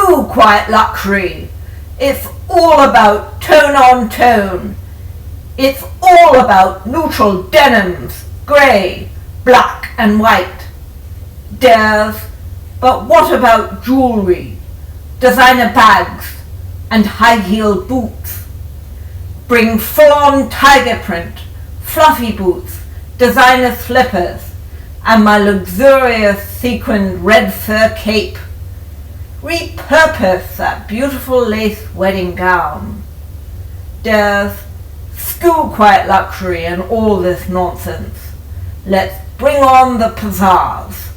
Screw quiet luxury. It's all about tone on tone. It's all about neutral denims, grey, black and white. Dares, but what about jewellery, designer bags and high-heeled boots? Bring full-on tiger print, fluffy boots, designer slippers, and my luxurious sequined red fur cape. Repurpose that beautiful lace wedding gown. Dares, screw quiet luxury and all this nonsense. Let's bring on the pizzazz.